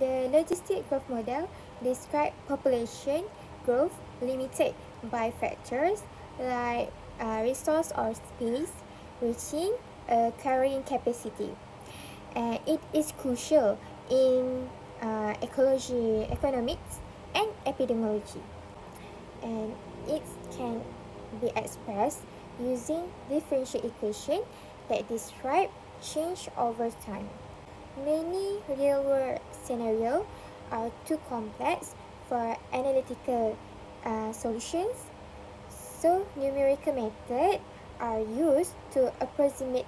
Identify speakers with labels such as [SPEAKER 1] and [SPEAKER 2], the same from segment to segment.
[SPEAKER 1] The logistic growth model describes population growth limited by factors like resource or space reaching a carrying capacity. And it is crucial in ecology, economics, and epidemiology. And it can be expressed using differential equation that describe change over time. Many real-world scenarios are too complex for analytical solutions, so numerical methods are used to approximate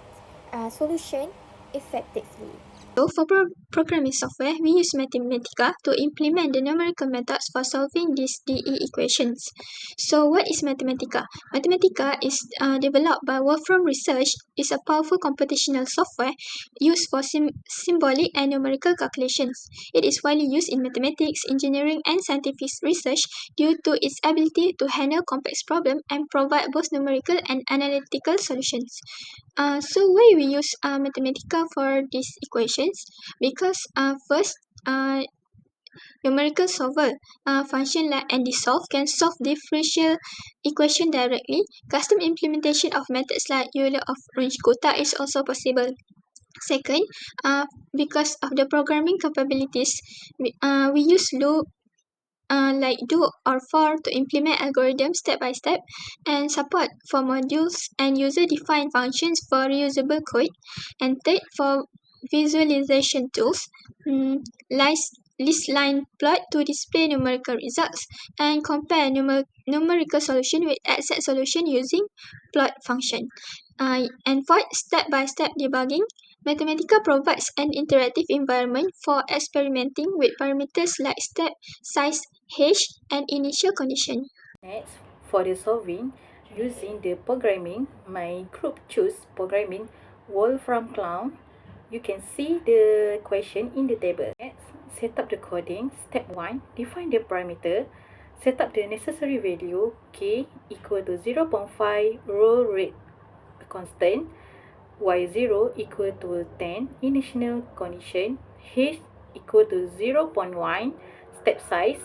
[SPEAKER 1] solution effectively.
[SPEAKER 2] So for programming software, we use Mathematica to implement the numerical methods for solving these DE equations. So what is Mathematica? Mathematica is developed by Wolfram Research. It's a powerful computational software used for symbolic and numerical calculations. It is widely used in mathematics, engineering, and scientific research due to its ability to handle complex problems and provide both numerical and analytical solutions. So why we use Mathematica for these equations? Because first, numerical solver function like and solve can solve differential equation directly. Custom implementation of methods like Euler of range quota is also possible. Second, because of the programming capabilities, we use loop like do or for to implement algorithms step by step, and support for modules and user-defined functions for reusable code. And third, for visualization tools, list line plot to display numerical results and compare numerical solution with exact solution using plot function. And fourth, step-by-step debugging. Mathematica provides an interactive environment for experimenting with parameters like step, size, h, and initial condition.
[SPEAKER 3] Next, for the solving, using the programming, my group choose programming Wolfram Clown. You can see the question in the table. Next, set up the coding. Step 1, define the parameter. Set up the necessary value k equal to 0.5 row rate constant, y0 equal to 10 initial condition, h equal to 0.1 step size,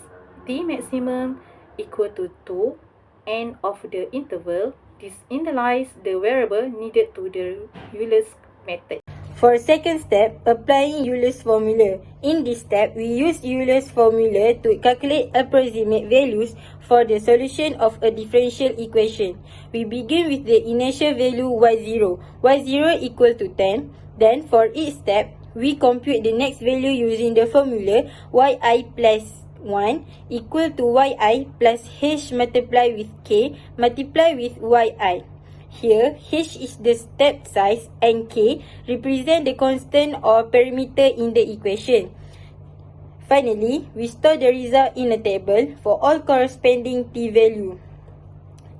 [SPEAKER 3] t maximum equal to 2, end of the interval. This initialize the variable needed to the Euler's method.
[SPEAKER 4] For second step, applying Euler's formula. In this step, we use Euler's formula to calculate approximate values for the solution of a differential equation. We begin with the initial value y0. y0 equal to 10. Then, for each step, we compute the next value using the formula yi plus 1 equal to yi plus h multiplied with k multiplied with yi. Here, h is the step size and k represent the constant or parameter in the equation. Finally, we store the result in a table for all corresponding t-value.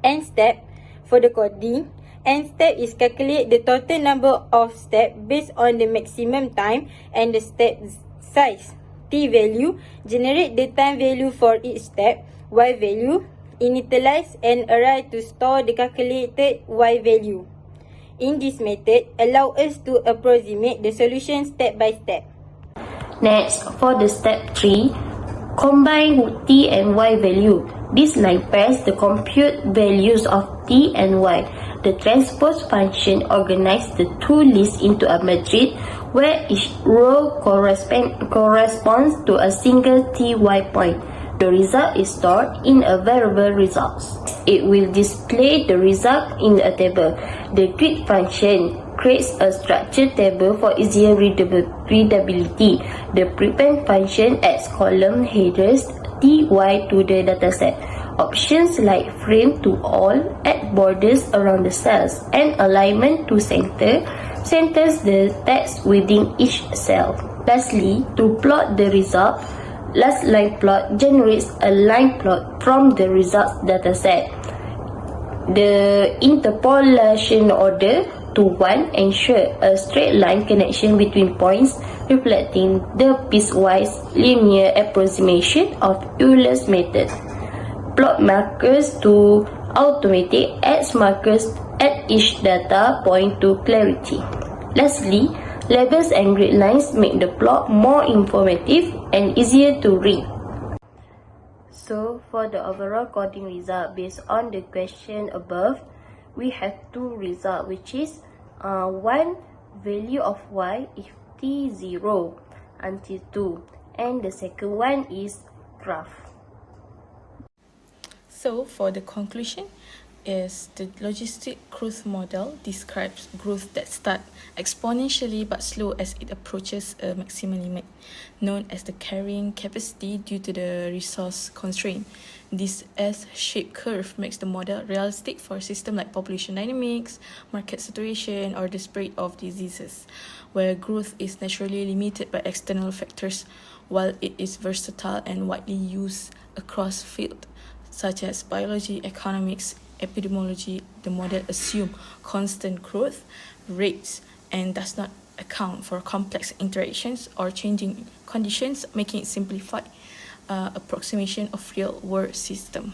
[SPEAKER 4] End step, for the coding, end step is calculate the total number of steps based on the maximum time and the step size. T-value, generate the time value for each step. Y-value, initialize and arrive to store the calculated y value. In this method, allow us to approximate the solution step by step.
[SPEAKER 5] Next, for the step 3, combine t and y value. This line pairs the compute values of t and y. The transpose function organizes the two lists into a matrix where each row corresponds to a single ty point. The result is stored in a variable results. It will display the result in a table. The grid function creates a structured table for easier readability. The prepend function adds column headers ty to the dataset. Options like frame to all, add borders around the cells, and alignment to center centers the text within each cell. Lastly, to plot the result, last line plot generates a line plot from the results dataset. The interpolation order to 1 ensures a straight line connection between points, reflecting the piecewise linear approximation of Euler's method. Plot markers to automatic adds markers at each data point to clarity. Lastly, labels and grid lines make the plot more informative and easier to read. So for the overall coding result based on the question above, we have two results, which is one value of y if t0 until 2, and the second one is graph.
[SPEAKER 6] So for the conclusion is the logistic growth model describes growth that starts exponentially but slow as it approaches a maximum limit, known as the carrying capacity due to the resource constraint. This S-shaped curve makes the model realistic for a system like population dynamics, market saturation, or the spread of diseases, where growth is naturally limited by external factors, while it is versatile and widely used across fields such as biology, economics, epidemiology. The model assumes constant growth rates and does not account for complex interactions or changing conditions, making it simplified approximation of real-world system.